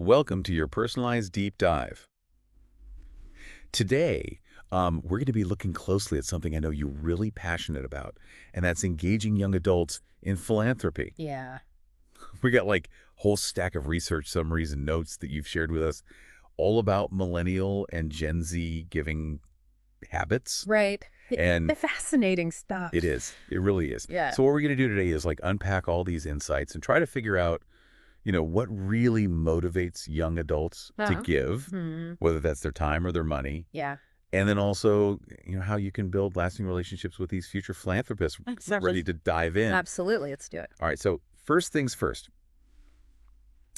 Welcome to your personalized deep dive. Today, we're going to be looking closely at something I know you're really passionate about, and that's engaging young adults in philanthropy. Yeah. We got like a whole stack of research summaries and notes that you've shared with us, all about millennial and Gen Z giving habits. Right. And The fascinating stuff. it is. It really is. Yeah. So what we're going to do today is like unpack all these insights and try to figure out, what really motivates young adults to give, whether that's their time or their money. Yeah. And then also, how you can build lasting relationships with these future philanthropists ready to dive in. Absolutely. Let's do it. All right. So first things first,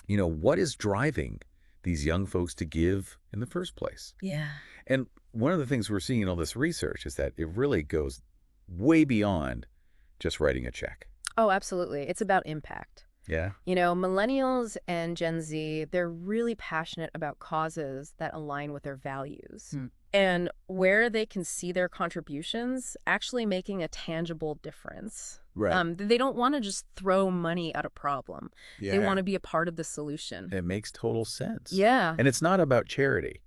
what is driving these young folks to give in the first place? Yeah. And one of the things we're seeing in all this research is that it really goes way beyond just writing a check. Oh, absolutely. It's about impact. Yeah. Millennials and Gen Z, they're really passionate about causes that align with their values. And where they can see their contributions actually making a tangible difference. Right. They don't want to just throw money at a problem. Yeah. They want to be a part of the solution. It makes total sense. Yeah. And it's not about charity.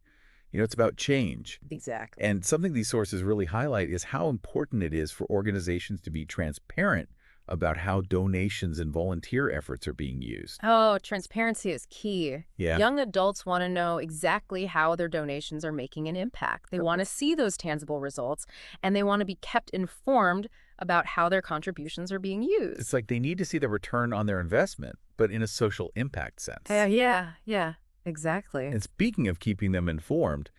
It's about change. Exactly. And something these sources really highlight is how important it is for organizations to be transparent about how donations and volunteer efforts are being used. Oh, transparency is key. Yeah. Young adults want to know exactly how their donations are making an impact. They want to see those tangible results, and they want to be kept informed about how their contributions are being used. It's like they need to see the return on their investment, but in a social impact sense. Yeah, exactly. And speaking of keeping them informed,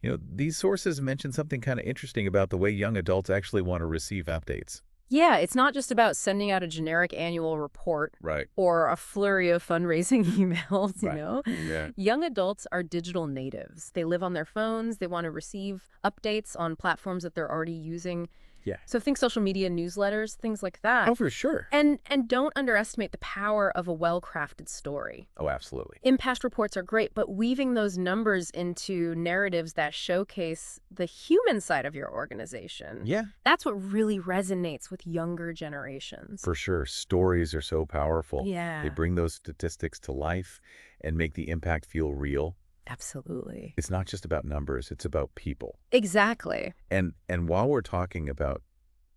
these sources mention something kind of interesting about the way young adults actually want to receive updates. Yeah, it's not just about sending out a generic annual report Right. or a flurry of fundraising emails, Right. Yeah. Young adults are digital natives. They live on their phones. They want to receive updates on platforms that they're already using. Yeah. So think social media newsletters, things like that. Oh, for sure. And don't underestimate the power of a well-crafted story. Oh, absolutely. Impact reports are great, but weaving those numbers into narratives that showcase the human side of your organization. Yeah. That's what really resonates with younger generations. For sure. Stories are so powerful. Yeah. They bring those statistics to life and make the impact feel real. Absolutely. It's not just about numbers, it's about people. Exactly. And while we're talking about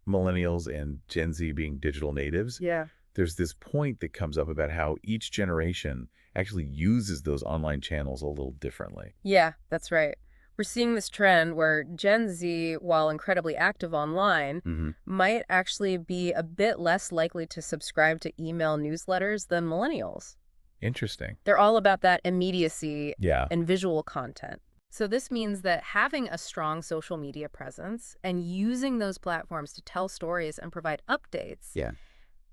millennials and Gen Z being digital natives, Yeah. there's this point that comes up about how each generation actually uses those online channels a little differently. Yeah, that's right. We're seeing this trend where Gen Z, while incredibly active online, might actually be a bit less likely to subscribe to email newsletters than millennials. Interesting. They're all about that immediacy Yeah. and visual content. So this means that having a strong social media presence and using those platforms to tell stories and provide updates, Yeah.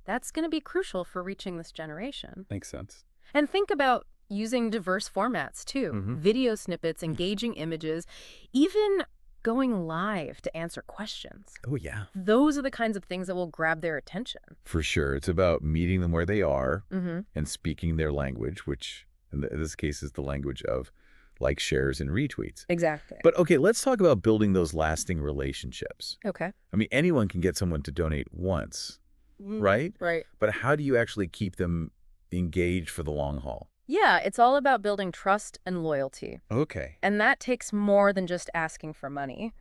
that's going to be crucial for reaching this generation. Makes sense. And think about using diverse formats too. Video snippets, engaging images, even going live to answer questions. Oh, yeah. Those are the kinds of things that will grab their attention. For sure. It's about meeting them where they are Mm-hmm. and speaking their language, which in this case is the language of likes, shares, and retweets. Exactly. But okay, let's talk about building those lasting relationships. Okay. I mean, anyone can get someone to donate once, right? Right. But how do you actually keep them engaged for the long haul? Yeah, it's all about building trust and loyalty. Okay. And that takes more than just asking for money.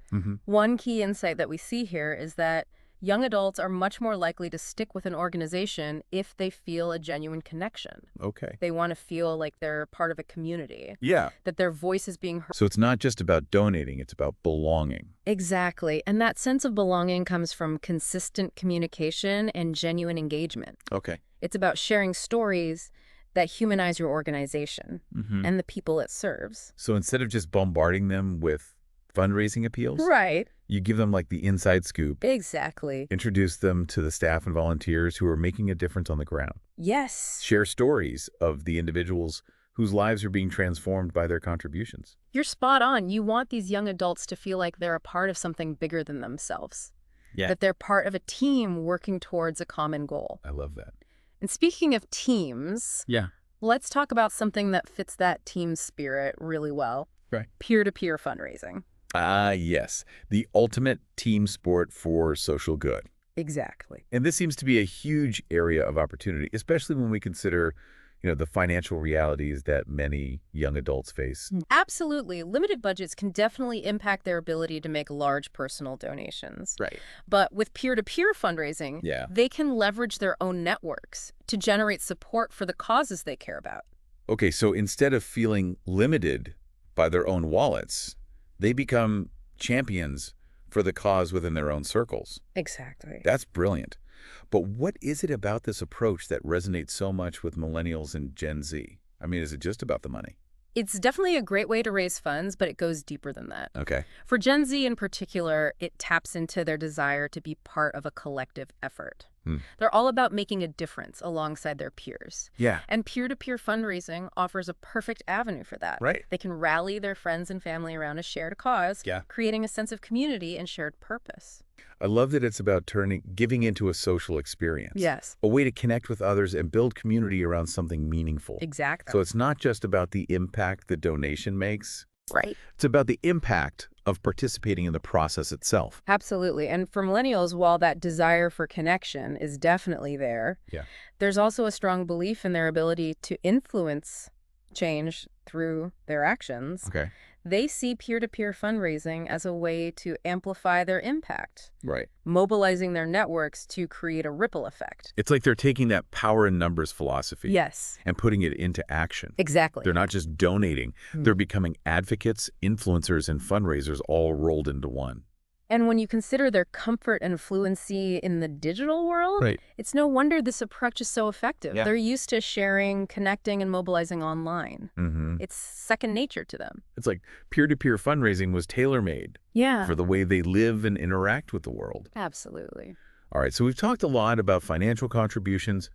One key insight that we see here is that young adults are much more likely to stick with an organization if they feel a genuine connection. Okay. They want to feel like they're part of a community, Yeah. that their voice is being heard. So it's not just about donating, it's about belonging. Exactly. And that sense of belonging comes from consistent communication and genuine engagement. Okay. It's about sharing stories that humanize your organization and the people it serves. So instead of just bombarding them with fundraising appeals, Right. you give them like the inside scoop, Exactly. introduce them to the staff and volunteers who are making a difference on the ground, Yes. share stories of the individuals whose lives are being transformed by their contributions. You're spot on. You want these young adults to feel like they're a part of something bigger than themselves. Yeah. That they're part of a team working towards a common goal. I love that. And speaking of teams, Yeah. let's talk about something that fits that team spirit really well. Right. Peer-to-peer fundraising. Ah, yes. The ultimate team sport for social good. Exactly. And this seems to be a huge area of opportunity, especially when we consider, the financial realities that many young adults face. Absolutely. Limited budgets can definitely impact their ability to make large personal donations. Right. But with peer-to-peer fundraising, they can leverage their own networks to generate support for the causes they care about. Okay, so instead of feeling limited by their own wallets, they become champions for the cause within their own circles. Exactly. That's brilliant. But what is it about this approach that resonates so much with millennials and Gen Z? I mean, is it just about the money? It's definitely a great way to raise funds, but it goes deeper than that. Okay. For Gen Z in particular, it taps into their desire to be part of a collective effort. They're all about making a difference alongside their peers. Yeah. And peer-to-peer fundraising offers a perfect avenue for that. Right. They can rally their friends and family around a shared cause, creating a sense of community and shared purpose. I love that it's about giving into a social experience. Yes. A way to connect with others and build community around something meaningful. Exactly. So it's not just about the impact the donation makes. Right. It's about the impact of participating in the process itself. Absolutely. And for millennials, while that desire for connection is definitely there, there's also a strong belief in their ability to influence change through their actions. Okay. They see peer-to-peer fundraising as a way to amplify their impact. Right. Mobilizing their networks to create a ripple effect. It's like they're taking that power in numbers philosophy. Yes. And putting it into action. Exactly. They're not just donating. They're becoming advocates, influencers, and fundraisers all rolled into one. And when you consider their comfort and fluency in the digital world, it's no wonder this approach is so effective. They're used to sharing, connecting, and mobilizing online. It's second nature to them. It's like peer-to-peer fundraising was tailor-made for the way they live and interact with the world. Absolutely. All right, so we've talked a lot about financial contributions,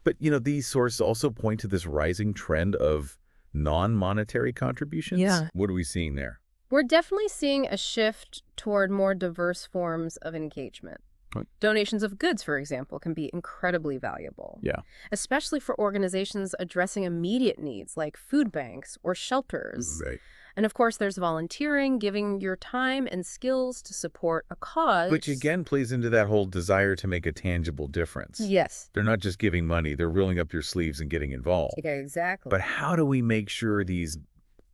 but, these sources also point to this rising trend of non-monetary contributions. Yeah. What are we seeing there? We're definitely seeing a shift toward more diverse forms of engagement. Right. Donations of goods, for example, can be incredibly valuable. Yeah. Especially for organizations addressing immediate needs like food banks or shelters. Right. And of course, there's volunteering, giving your time and skills to support a cause. Which again plays into that whole desire to make a tangible difference. Yes. They're not just giving money, they're rolling up your sleeves and getting involved. Okay, exactly. But how do we make sure these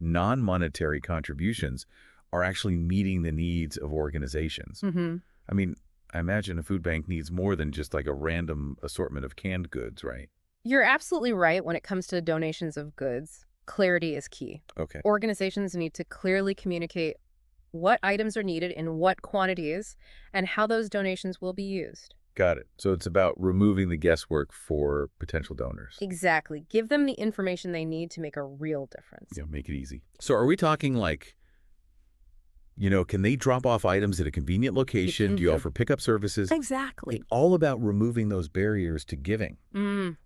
non-monetary contributions are actually meeting the needs of organizations? I mean, I imagine a food bank needs more than just like a random assortment of canned goods, right? You're absolutely right when it comes to donations of goods. Clarity is key. Okay. Organizations need to clearly communicate what items are needed in what quantities and how those donations will be used. Got it. So it's about removing the guesswork for potential donors. Exactly. Give them the information they need to make a real difference. Yeah, make it easy. So are we talking like, can they drop off items at a convenient location? Do you offer pickup services? Exactly. It's all about removing those barriers to giving.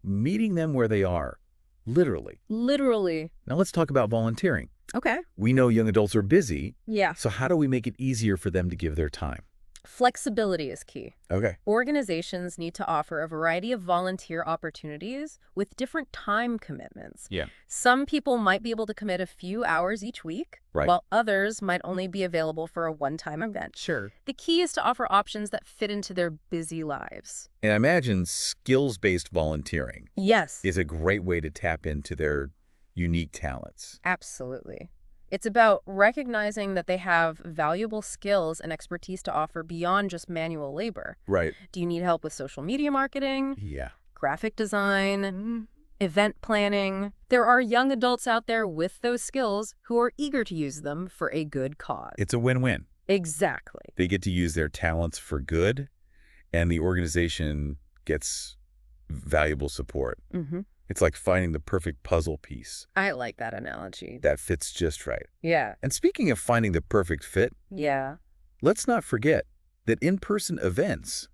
Meeting them where they are, literally. Literally. Now let's talk about volunteering. Okay. We know young adults are busy. Yeah. So how do we make it easier for them to give their time? Flexibility is key. Okay. Organizations need to offer a variety of volunteer opportunities with different time commitments. Yeah. Some people might be able to commit a few hours each week, while others might only be available for a one-time event. Sure. The key is to offer options that fit into their busy lives. And I imagine skills-based volunteering is a great way to tap into their unique talents. Absolutely. It's about recognizing that they have valuable skills and expertise to offer beyond just manual labor. Right. Do you need help with social media marketing? Yeah. Graphic design? Event planning? There are young adults out there with those skills who are eager to use them for a good cause. It's a win-win. Exactly. They get to use their talents for good, and the organization gets valuable support. It's like finding the perfect puzzle piece. I like that analogy. That fits just right. Yeah. And speaking of finding the perfect fit, let's not forget that in-person events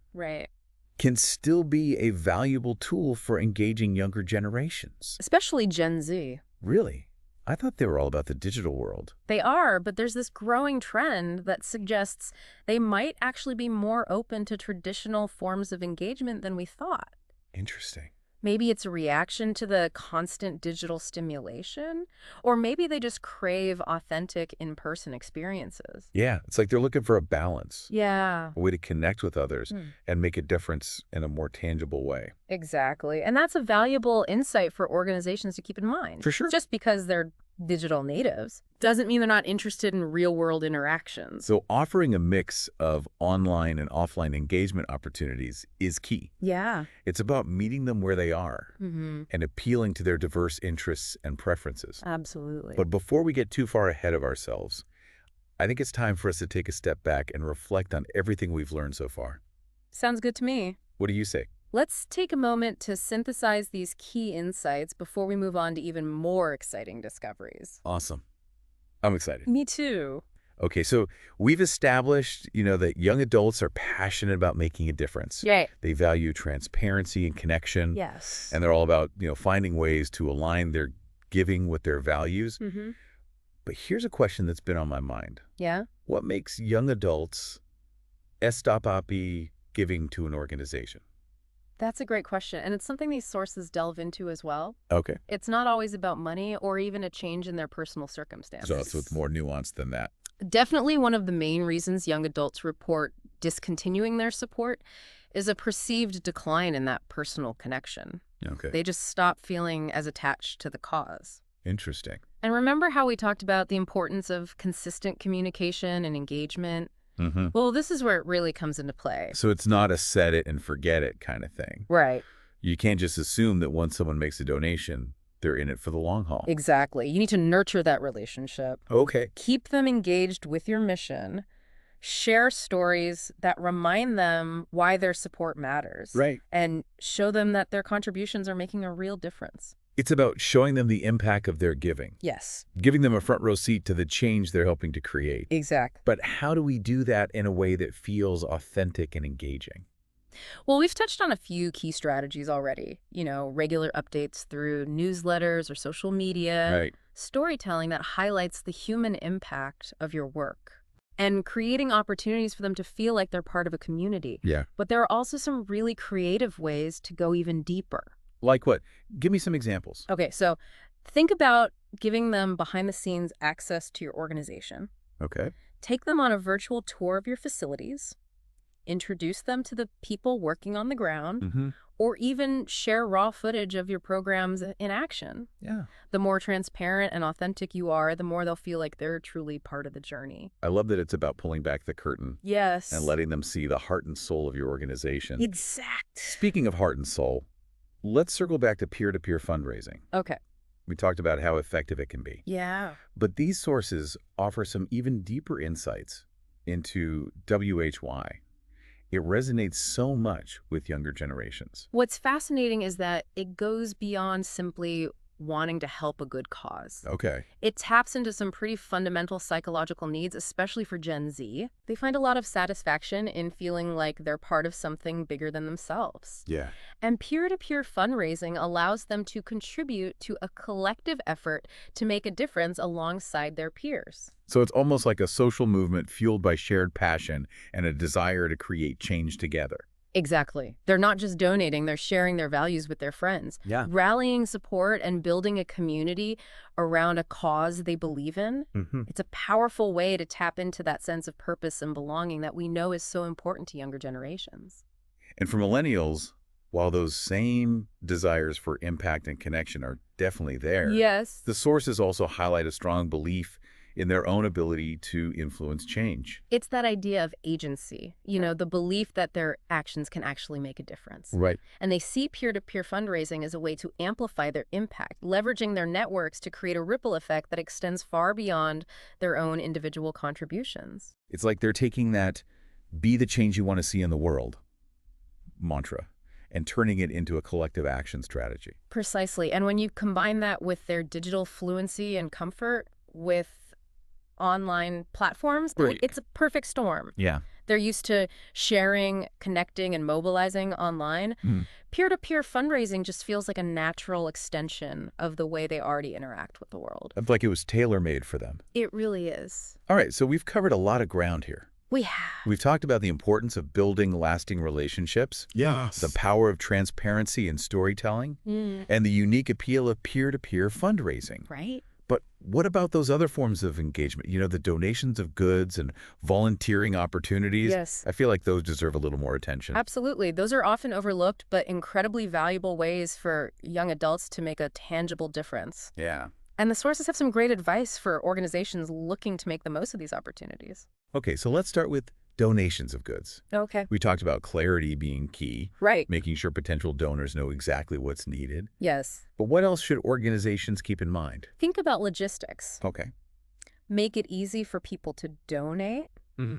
can still be a valuable tool for engaging younger generations. Especially Gen Z. Really? I thought they were all about the digital world. They are, but there's this growing trend that suggests they might actually be more open to traditional forms of engagement than we thought. Interesting. Maybe it's a reaction to the constant digital stimulation, or maybe they just crave authentic in-person experiences. Yeah, it's like they're looking for a balance, Yeah. a way to connect with others and make a difference in a more tangible way. Exactly. And that's a valuable insight for organizations to keep in mind. For sure. Just because they're digital natives doesn't mean they're not interested in real-world interactions. So offering a mix of online and offline engagement opportunities is key. Yeah. It's about meeting them where they are and appealing to their diverse interests and preferences. Absolutely. But before we get too far ahead of ourselves, I think it's time for us to take a step back and reflect on everything we've learned so far. Sounds good to me. What do you say? Let's take a moment to synthesize these key insights before we move on to even more exciting discoveries. Awesome. I'm excited. Me too. Okay, so we've established, that young adults are passionate about making a difference. Right. They value transparency and connection. Yes. And they're all about, finding ways to align their giving with their values. But here's a question that's been on my mind. Yeah? What makes young adults stop giving to an organization? That's a great question, and it's something these sources delve into as well. Okay. It's not always about money or even a change in their personal circumstances. So it's more nuanced than that. Definitely one of the main reasons young adults report discontinuing their support is a perceived decline in that personal connection. Okay. They just stop feeling as attached to the cause. Interesting. And remember how we talked about the importance of consistent communication and engagement? Well, this is where it really comes into play. So it's not a set it and forget it kind of thing. Right. You can't just assume that once someone makes a donation, they're in it for the long haul. Exactly. You need to nurture that relationship. Okay. Keep them engaged with your mission. Share stories that remind them why their support matters. Right. And show them that their contributions are making a real difference. It's about showing them the impact of their giving. Yes. Giving them a front row seat to the change they're helping to create. Exactly. But how do we do that in a way that feels authentic and engaging? Well, we've touched on a few key strategies already. Regular updates through newsletters or social media. Right. Storytelling that highlights the human impact of your work. And creating opportunities for them to feel like they're part of a community. Yeah. But there are also some really creative ways to go even deeper. Like what? Give me some examples. Okay, so think about giving them behind-the-scenes access to your organization. Okay. Take them on a virtual tour of your facilities. Introduce them to the people working on the ground. Or even share raw footage of your programs in action. Yeah. The more transparent and authentic you are, the more they'll feel like they're truly part of the journey. I love that it's about pulling back the curtain. Yes. And letting them see the heart and soul of your organization. Exact. Speaking of heart and soul, let's circle back to peer-to-peer fundraising. Okay. We talked about how effective it can be. Yeah. But these sources offer some even deeper insights into WHY. It resonates so much with younger generations. What's fascinating is that it goes beyond simply wanting to help a good cause. Okay. It taps into some pretty fundamental psychological needs, especially for Gen Z. They find a lot of satisfaction in feeling like they're part of something bigger than themselves. Yeah. And peer-to-peer fundraising allows them to contribute to a collective effort to make a difference alongside their peers. So it's almost like a social movement fueled by shared passion and a desire to create change together. Exactly. They're not just donating, they're sharing their values with their friends. Yeah. Rallying support and building a community around a cause they believe in. It's a powerful way to tap into that sense of purpose and belonging that we know is so important to younger generations. And for millennials, while those same desires for impact and connection are definitely there, Yes. the sources also highlight a strong belief in their own ability to influence change. It's that idea of agency, the belief that their actions can actually make a difference. Right. And they see peer-to-peer fundraising as a way to amplify their impact, leveraging their networks to create a ripple effect that extends far beyond their own individual contributions. It's like they're taking that "be the change you want to see in the world" mantra and turning it into a collective action strategy. Precisely. And when you combine that with their digital fluency and comfort with online platforms, Right. It's a perfect storm. Yeah. They're used to sharing, connecting, and mobilizing online. Peer-to-peer fundraising just feels like a natural extension of the way they already interact with the world. It's like it was tailor-made for them. It really is. All right, so we've covered a lot of ground here. We have. We've talked about the importance of building lasting relationships, Yes. the power of transparency and storytelling, and the unique appeal of peer-to-peer fundraising. Right? But what about those other forms of engagement? You know, the donations of goods and volunteering opportunities? Yes. I feel like those deserve a little more attention. Absolutely. Those are often overlooked, but incredibly valuable ways for young adults to make a tangible difference. Yeah. And the sources have some great advice for organizations looking to make the most of these opportunities. Okay, so let's start with donations of goods. Okay. We talked about clarity being key, Right. making sure potential donors know exactly what's needed. Yes. But what else should organizations keep in mind? Think about logistics. Okay. Make it easy for people to donate.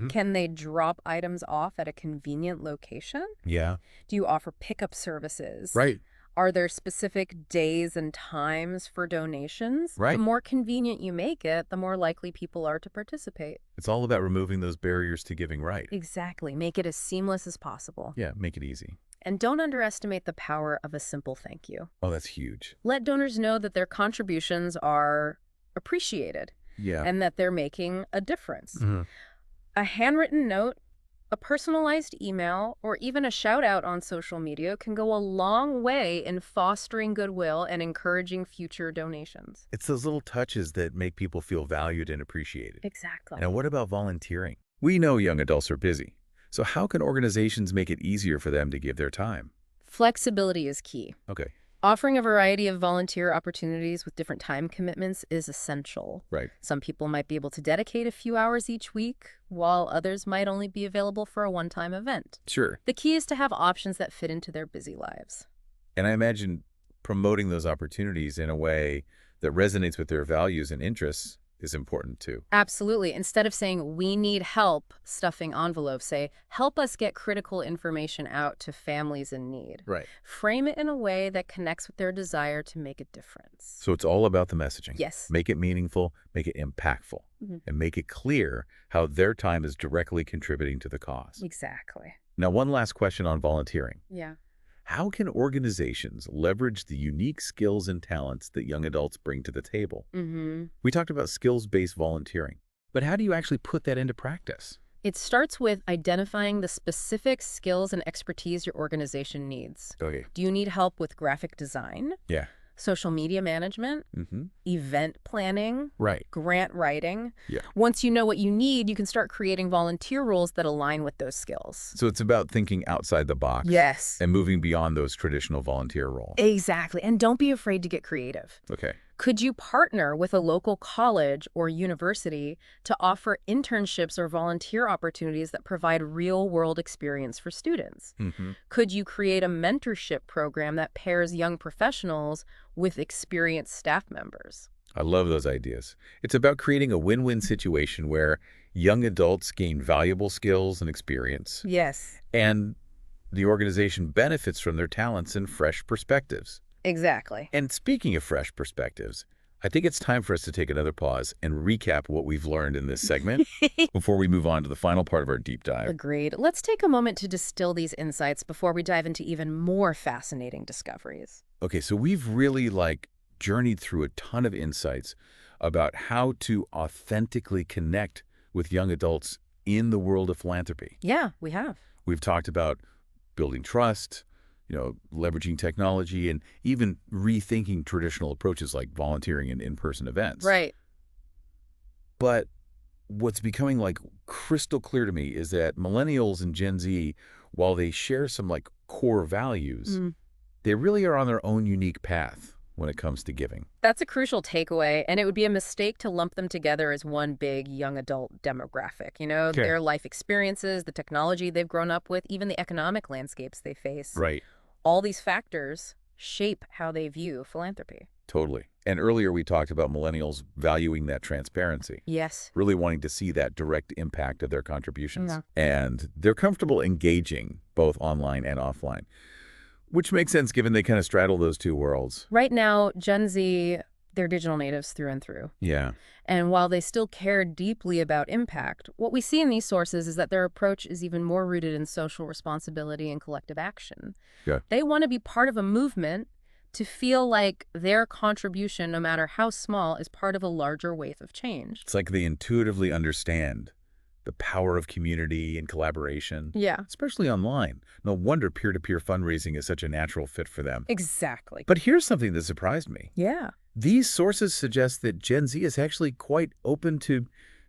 Can they drop items off at a convenient location? Yeah. Do you offer pickup services? Right. Are there specific days and times for donations? Right. The more convenient you make it, the more likely people are to participate. It's all about removing those barriers to giving right. Exactly. Make it as seamless as possible. Yeah, make it easy. And don't underestimate the power of a simple thank you. Oh, that's huge. Let donors know that their contributions are appreciated Yeah. and that they're making a difference. A handwritten note, a personalized email, or even a shout out on social media can go a long way in fostering goodwill and encouraging future donations. It's those little touches that make people feel valued and appreciated. Exactly. Now, what about volunteering? We know young adults are busy. So how can organizations make it easier for them to give their time? Flexibility is key. Okay. Offering a variety of volunteer opportunities with different time commitments is essential. Right. Some people might be able to dedicate a few hours each week, while others might only be available for a one-time event. Sure. The key is to have options that fit into their busy lives. And I imagine promoting those opportunities in a way that resonates with their values and interests is important too. Absolutely. Instead of saying, we need help stuffing envelopes, say, help us get critical information out to families in need. Right. Frame it in a way that connects with their desire to make a difference. So it's all about the messaging. Yes. Make it meaningful, make it impactful, and make it clear how their time is directly contributing to the cause. Exactly. Now, one last question on volunteering. Yeah. How can organizations leverage the unique skills and talents that young adults bring to the table? We talked about skills-based volunteering, but how do you actually put that into practice? It starts with identifying the specific skills and expertise your organization needs. Okay. Do you need help with graphic design, Yeah. social media management, event planning, Right. grant writing? Yeah. Once you know what you need, you can start creating volunteer roles that align with those skills. So it's about thinking outside the box. Yes. And moving beyond those traditional volunteer roles. Exactly. And don't be afraid to get creative. Okay. Could you partner with a local college or university to offer internships or volunteer opportunities that provide real-world experience for students? Could you create a mentorship program that pairs young professionals with experienced staff members? I love those ideas. It's about creating a win-win situation where young adults gain valuable skills and experience, Yes. and the organization benefits from their talents and fresh perspectives. Exactly. And speaking of fresh perspectives, I think it's time for us to take another pause and recap what we've learned in this segment before we move on to the final part of our deep dive. Agreed. Let's take a moment to distill these insights before we dive into even more fascinating discoveries. Okay, so we've really journeyed through a ton of insights about how to authentically connect with young adults in the world of philanthropy. Yeah, we have. We've talked about building trust, leveraging technology, and even rethinking traditional approaches like volunteering and in-person events. Right. But what's becoming crystal clear to me is that millennials and Gen Z, while they share some core values, they really are on their own unique path when it comes to giving. That's a crucial takeaway, and it would be a mistake to lump them together as one big young adult demographic. Their life experiences, the technology they've grown up with, even the economic landscapes they face. Right. All these factors shape how they view philanthropy. Totally. And earlier we talked about millennials valuing that transparency. Yes. Really wanting to see that direct impact of their contributions. Yeah. And they're comfortable engaging both online and offline, which makes sense given they kind of straddle those two worlds. Right now, Gen Z, they're digital natives through and through. Yeah. And while they still care deeply about impact, what we see in these sources is that their approach is even more rooted in social responsibility and collective action. Yeah. They want to be part of a movement, to feel like their contribution, no matter how small, is part of a larger wave of change. It's like they intuitively understand the power of community and collaboration. Yeah. Especially online. No wonder peer-to-peer fundraising is such a natural fit for them. Exactly. But here's something that surprised me. Yeah. These sources suggest that Gen Z is actually quite open to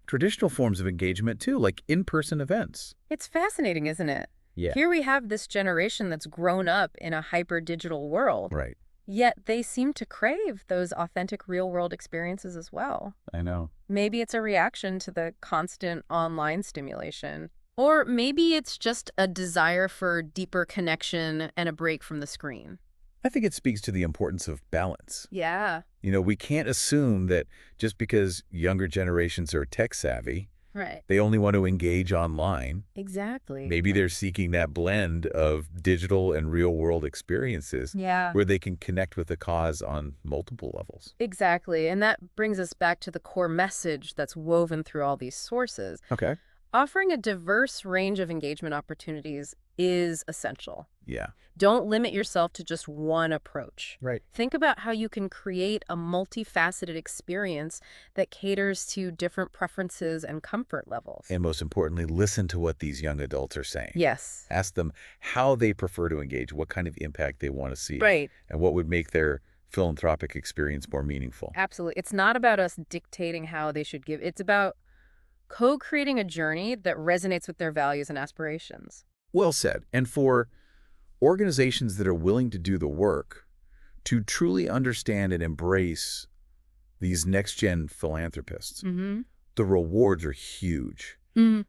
traditional forms of engagement too, like in-person events. It's fascinating, isn't it? Yeah. Here we have this generation that's grown up in a hyper-digital world. Right. Yet they seem to crave those authentic real-world experiences as well. I know. Maybe it's a reaction to the constant online stimulation. Or maybe it's just a desire for deeper connection and a break from the screen. I think it speaks to the importance of balance. Yeah. You know, we can't assume that just because younger generations are tech-savvy, Right. they only want to engage online. Exactly. Maybe they're seeking that blend of digital and real-world experiences Yeah. where they can connect with the cause on multiple levels. Exactly. And that brings us back to the core message that's woven through all these sources. Okay. Offering a diverse range of engagement opportunities is essential. Yeah. Don't limit yourself to just one approach. Right. Think about how you can create a multifaceted experience that caters to different preferences and comfort levels. And most importantly, listen to what these young adults are saying. Yes. Ask them how they prefer to engage, what kind of impact they want to see, Right. and what would make their philanthropic experience more meaningful. Absolutely. It's not about us dictating how they should give. It's about co-creating a journey that resonates with their values and aspirations. Well said. And for organizations that are willing to do the work to truly understand and embrace these next-gen philanthropists, the rewards are huge.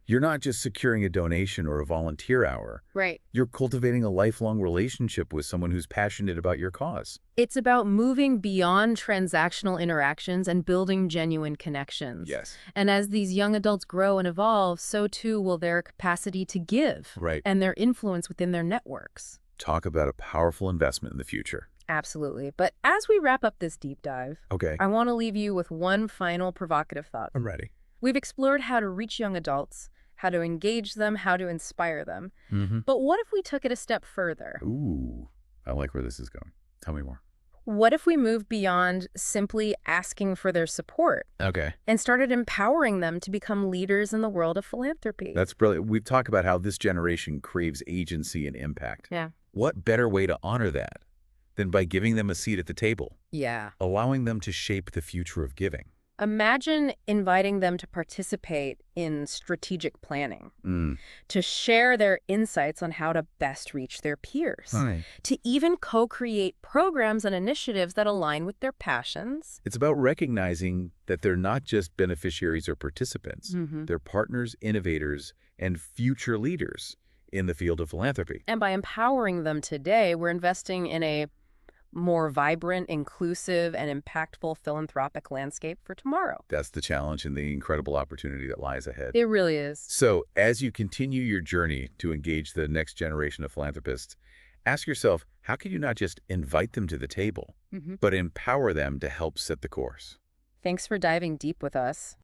You're not just securing a donation or a volunteer hour. Right. You're cultivating a lifelong relationship with someone who's passionate about your cause. It's about moving beyond transactional interactions and building genuine connections. Yes. And as these young adults grow and evolve, so too will their capacity to give. Right. And their influence within their networks. Talk about a powerful investment in the future. Absolutely. But as we wrap up this deep dive, Okay. I want to leave you with one final provocative thought. I'm ready. We've explored how to reach young adults, how to engage them, how to inspire them. Mm-hmm. But what if we took it a step further? Ooh, I like where this is going. Tell me more. What if we moved beyond simply asking for their support Okay. and started empowering them to become leaders in the world of philanthropy? That's brilliant. We've talked about how this generation craves agency and impact. Yeah. What better way to honor that than by giving them a seat at the table, Yeah. allowing them to shape the future of giving? Imagine inviting them to participate in strategic planning, to share their insights on how to best reach their peers, Right. to even co-create programs and initiatives that align with their passions. It's about recognizing that they're not just beneficiaries or participants. They're partners, innovators, and future leaders in the field of philanthropy. And by empowering them today, we're investing in a more vibrant, inclusive, and impactful philanthropic landscape for tomorrow. That's the challenge and the incredible opportunity that lies ahead. It really is. So, as you continue your journey to engage the next generation of philanthropists, ask yourself, how can you not just invite them to the table, but empower them to help set the course? Thanks for diving deep with us.